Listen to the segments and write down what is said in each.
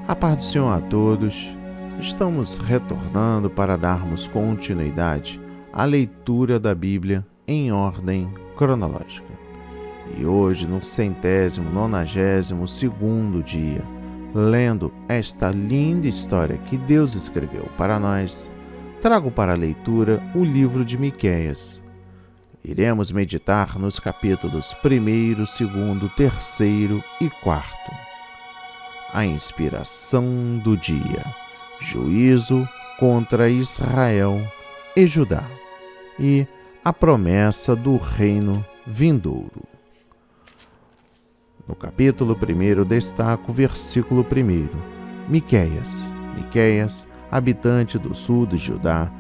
A paz do Senhor a todos. Estamos retornando para darmos continuidade à leitura da Bíblia em ordem cronológica. E hoje, no 192º dia, lendo esta linda história que Deus escreveu para nós, trago para a leitura o livro de Miqueias. Iremos meditar nos capítulos 1º, 2º, 3º e 4º. A inspiração do dia: juízo contra Israel e Judá, e a promessa do reino vindouro. No capítulo 1 destaco o versículo 1. Miqueias, habitante do sul de Judá,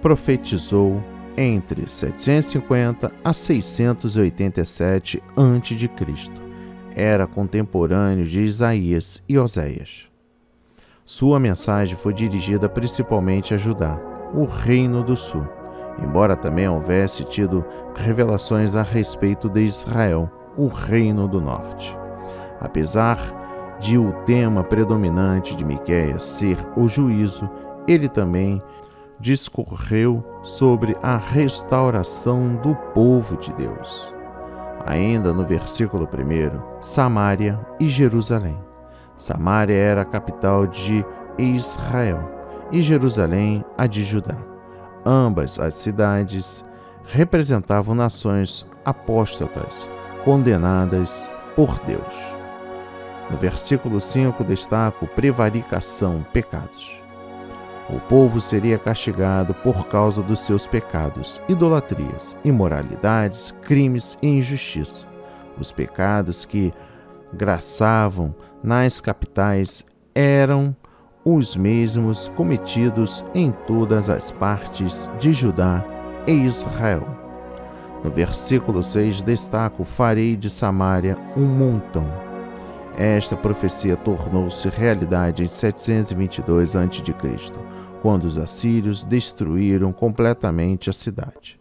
profetizou entre 750 a 687 a.C. Era contemporâneo de Isaías e Oséias. Sua mensagem foi dirigida principalmente a Judá, o reino do sul, embora também houvesse tido revelações a respeito de Israel, o reino do norte. Apesar de o tema predominante de Miqueias ser o juízo, ele também discorreu sobre a restauração do povo de Deus. Ainda no versículo 1, Samaria e Jerusalém. Samaria era a capital de Israel e Jerusalém a de Judá. Ambas as cidades representavam nações apóstatas condenadas por Deus. No versículo 5 destaco prevaricação, pecados. O povo seria castigado por causa dos seus pecados, idolatrias, imoralidades, crimes e injustiça. Os pecados que graçavam nas capitais eram os mesmos cometidos em todas as partes de Judá e Israel. No versículo 6 destaco: farei de Samaria um montão. Esta profecia tornou-se realidade em 722 a.C., quando os assírios destruíram completamente a cidade.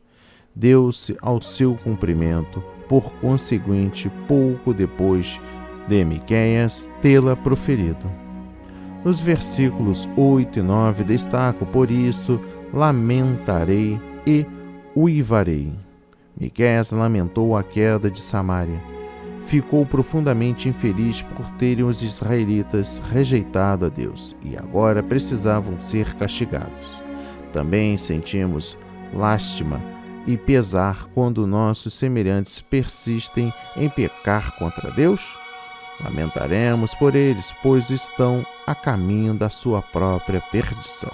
Deu-se ao seu cumprimento, por conseguinte, pouco depois de Miqueias tê-la proferido. Nos versículos 8 e 9 destaco: por isso lamentarei e uivarei. Miqueias lamentou a queda de Samaria. Ficou profundamente infeliz por terem os israelitas rejeitado a Deus e agora precisavam ser castigados. Também sentimos lástima e pesar quando nossos semelhantes persistem em pecar contra Deus. Lamentaremos por eles, pois estão a caminho da sua própria perdição.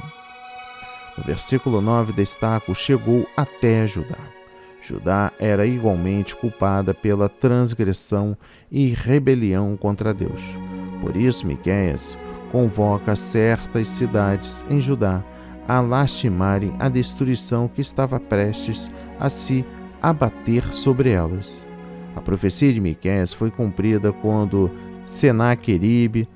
No versículo 9 destaco: chegou até Judá. Judá era igualmente culpada pela transgressão e rebelião contra Deus. Por isso, Miqueias convoca certas cidades em Judá a lastimarem a destruição que estava prestes a se abater sobre elas. A profecia de Miqueias foi cumprida quando Senaqueribe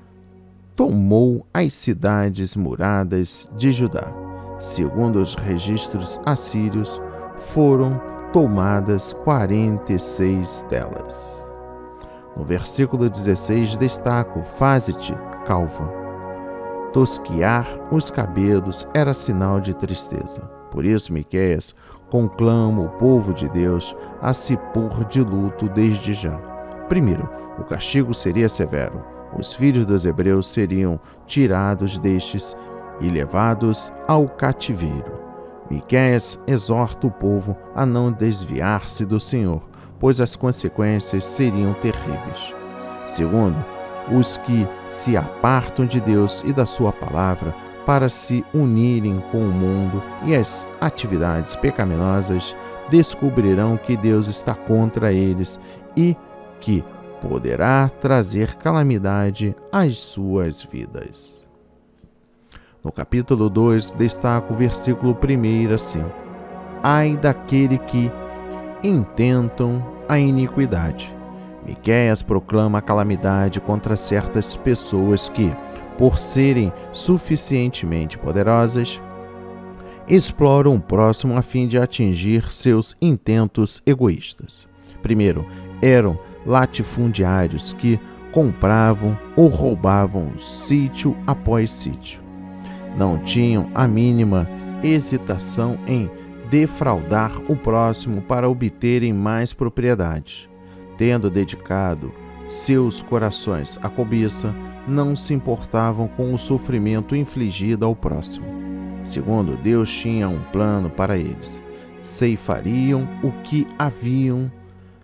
tomou as cidades muradas de Judá. Segundo os registros assírios, foram tomadas 46 delas. No versículo 16 destaco: faze-te calva. Tosquiar os cabelos era sinal de tristeza. Por isso Miqueias conclama o povo de Deus a se pôr de luto desde já. Primeiro, o castigo seria severo. Os filhos dos hebreus seriam tirados destes e levados ao cativeiro. Miqueias exorta o povo a não desviar-se do Senhor, pois as consequências seriam terríveis. Segundo, os que se apartam de Deus e da sua palavra para se unirem com o mundo e as atividades pecaminosas descobrirão que Deus está contra eles e que poderá trazer calamidade às suas vidas. No capítulo 2, destaco o versículo 1 a 5. Ai daquele que intentam a iniquidade. Miqueias proclama a calamidade contra certas pessoas que, por serem suficientemente poderosas, exploram o próximo a fim de atingir seus intentos egoístas. Primeiro, eram latifundiários que compravam ou roubavam sítio após sítio. Não tinham a mínima hesitação em defraudar o próximo para obterem mais propriedades. Tendo dedicado seus corações à cobiça, não se importavam com o sofrimento infligido ao próximo. Segundo, Deus tinha um plano para eles. Ceifariam o que haviam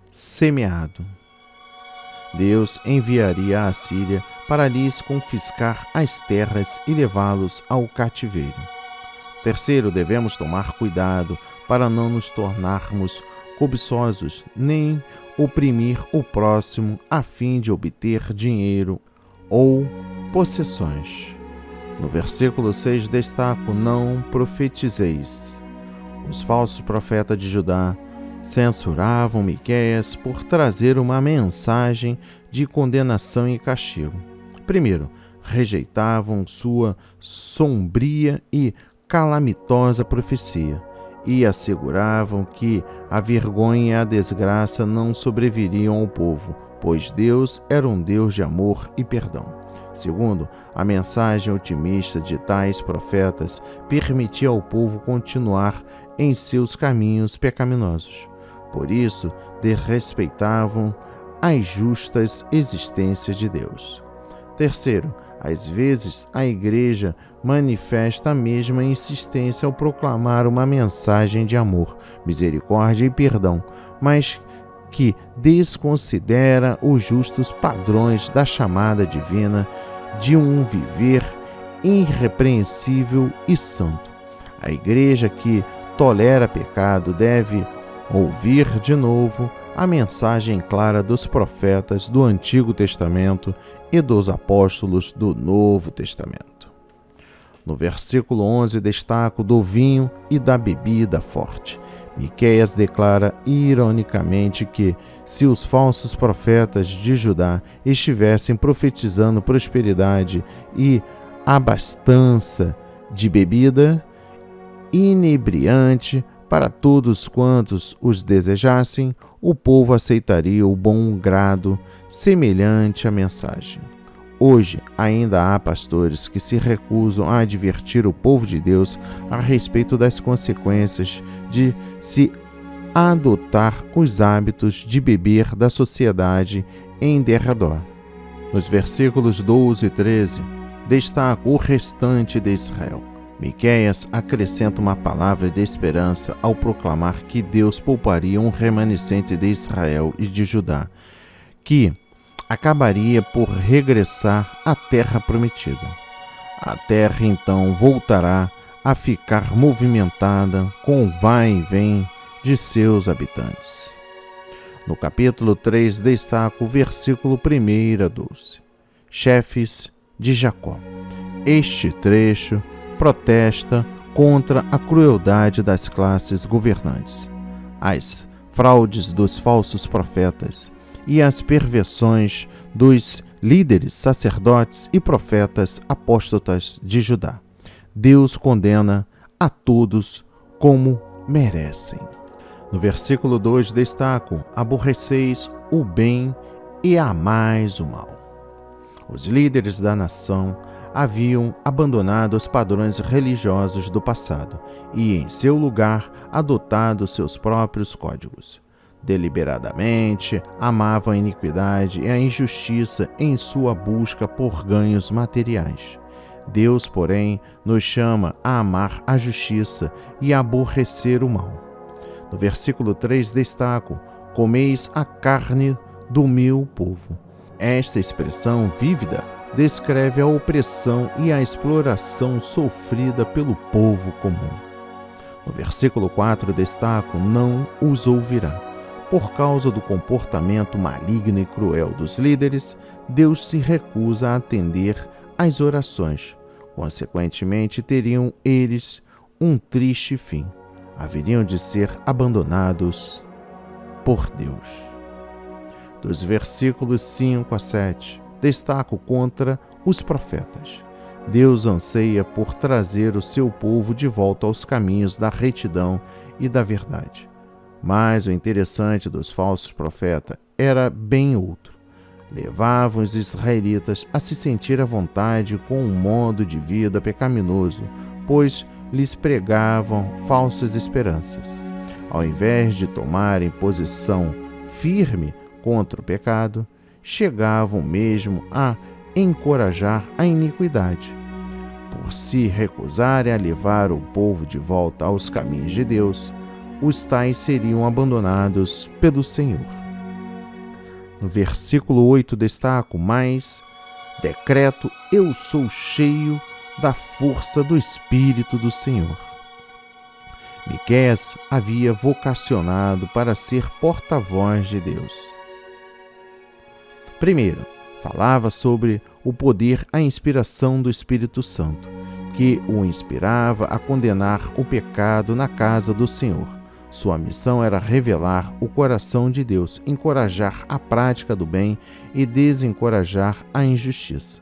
semeado. Deus enviaria a Assíria para lhes confiscar as terras e levá-los ao cativeiro. Terceiro, devemos tomar cuidado para não nos tornarmos cobiçosos, nem oprimir o próximo a fim de obter dinheiro ou possessões. No versículo 6 destaco: não profetizeis. Os falsos profetas de Judá censuravam Miqueias por trazer uma mensagem de condenação e castigo. Primeiro, rejeitavam sua sombria e calamitosa profecia e asseguravam que a vergonha e a desgraça não sobreviriam ao povo, pois Deus era um Deus de amor e perdão. Segundo, a mensagem otimista de tais profetas permitia ao povo continuar em seus caminhos pecaminosos. Por isso, desrespeitavam as justas existências de Deus. Terceiro, às vezes a Igreja manifesta a mesma insistência ao proclamar uma mensagem de amor, misericórdia e perdão, mas que desconsidera os justos padrões da chamada divina de um viver irrepreensível e santo. A Igreja que tolera pecado deve ouvir de novo a mensagem clara dos profetas do Antigo Testamento e dos apóstolos do Novo Testamento. No versículo 11 destaco do vinho e da bebida forte. Miqueias declara ironicamente que, se os falsos profetas de Judá estivessem profetizando prosperidade e abastança de bebida inebriante para todos quantos os desejassem, o povo aceitaria o bom grado semelhante à mensagem. Hoje, ainda há pastores que se recusam a advertir o povo de Deus a respeito das consequências de se adotar os hábitos de beber da sociedade em derredor. Nos versículos 12 e 13, destaco o restante de Israel. Miqueias acrescenta uma palavra de esperança ao proclamar que Deus pouparia um remanescente de Israel e de Judá, que acabaria por regressar à terra prometida. A terra então voltará a ficar movimentada com o vai e vem de seus habitantes. No capítulo 3 destaco o versículo 1 a 12. Chefes de Jacó. Este trecho protesta contra a crueldade das classes governantes, as fraudes dos falsos profetas e as perversões dos líderes, sacerdotes e profetas apóstatas de Judá. Deus condena a todos como merecem. No versículo 2 destaco: aborreceis o bem e amais o mal. Os líderes da nação haviam abandonado os padrões religiosos do passado e, em seu lugar, adotado seus próprios códigos. Deliberadamente amavam a iniquidade e a injustiça em sua busca por ganhos materiais. Deus, porém, nos chama a amar a justiça e a aborrecer o mal. No versículo 3 destaco: comeis a carne do meu povo. Esta expressão vívida descreve a opressão e a exploração sofrida pelo povo comum. No versículo 4 destaco: não os ouvirá. Por causa do comportamento maligno e cruel dos líderes, Deus se recusa a atender às orações. Consequentemente, teriam eles um triste fim. Haveriam de ser abandonados por Deus. Dos versículos 5 a 7, destaco contra os profetas. Deus anseia por trazer o seu povo de volta aos caminhos da retidão e da verdade. Mas o interessante dos falsos profetas era bem outro. levavam os israelitas a se sentir à vontade com um modo de vida pecaminoso, pois lhes pregavam falsas esperanças. Ao invés de tomarem posição firme contra o pecado, chegavam mesmo a encorajar a iniquidade. Por se recusarem a levar o povo de volta aos caminhos de Deus, os tais seriam abandonados pelo Senhor. No versículo 8 destaco: mas decreto, eu sou cheio da força do Espírito do Senhor. Miqueias havia vocacionado para ser porta-voz de Deus. Primeiro, falava sobre o poder, a inspiração do Espírito Santo, que o inspirava a condenar o pecado na casa do Senhor. Sua missão era revelar o coração de Deus, encorajar a prática do bem e desencorajar a injustiça.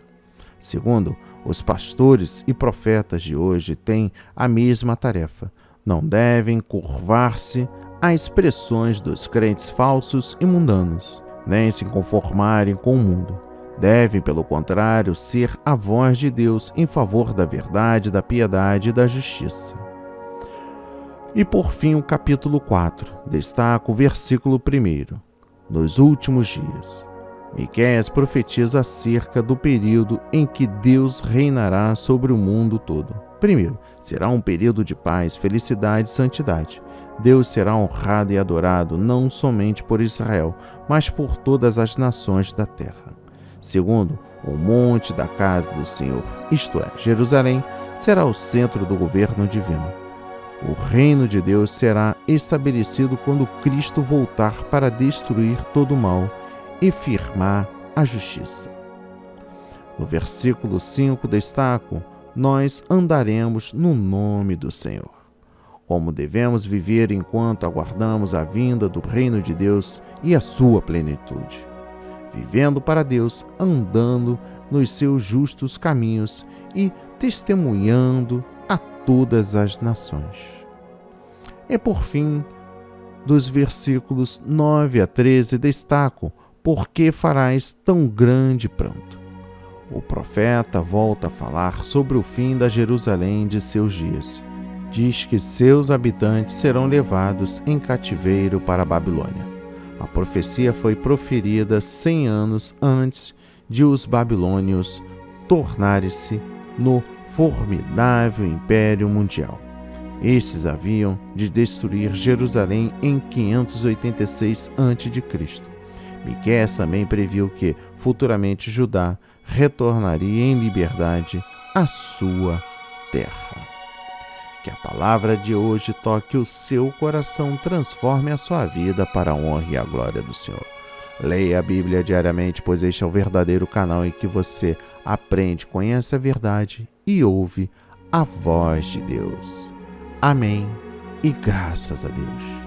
Segundo, os pastores e profetas de hoje têm a mesma tarefa. Não devem curvar-se a expressões dos crentes falsos e mundanos, nem se conformarem com o mundo. Devem, pelo contrário, ser a voz de Deus em favor da verdade, da piedade e da justiça. E por fim, o capítulo 4, destaca o versículo 1. Nos últimos dias, Miqueias profetiza acerca do período em que Deus reinará sobre o mundo todo. Primeiro, será um período de paz, felicidade e santidade. Deus será honrado e adorado não somente por Israel, mas por todas as nações da terra. Segundo, o monte da casa do Senhor, isto é, Jerusalém, será o centro do governo divino. O reino de Deus será estabelecido quando Cristo voltar para destruir todo o mal e firmar a justiça. No versículo 5 destaco: nós andaremos no nome do Senhor. Como devemos viver enquanto aguardamos a vinda do reino de Deus e a sua plenitude. Vivendo para Deus, andando nos seus justos caminhos e testemunhando a todas as nações. E por fim, dos versículos 9 a 13, destaco: por que farás tão grande pranto? O profeta volta a falar sobre o fim da Jerusalém de seus dias. Diz que seus habitantes serão levados em cativeiro para a Babilônia. A profecia foi proferida 100 anos antes de os babilônios tornarem-se no formidável império mundial. Estes haviam de destruir Jerusalém em 586 a.C. Miqueias também previu que, futuramente, Judá retornaria em liberdade à sua terra. Que a palavra de hoje toque o seu coração, transforme a sua vida para a honra e a glória do Senhor. Leia a Bíblia diariamente, pois este é o verdadeiro canal em que você aprende, conhece a verdade e ouve a voz de Deus. Amém e graças a Deus.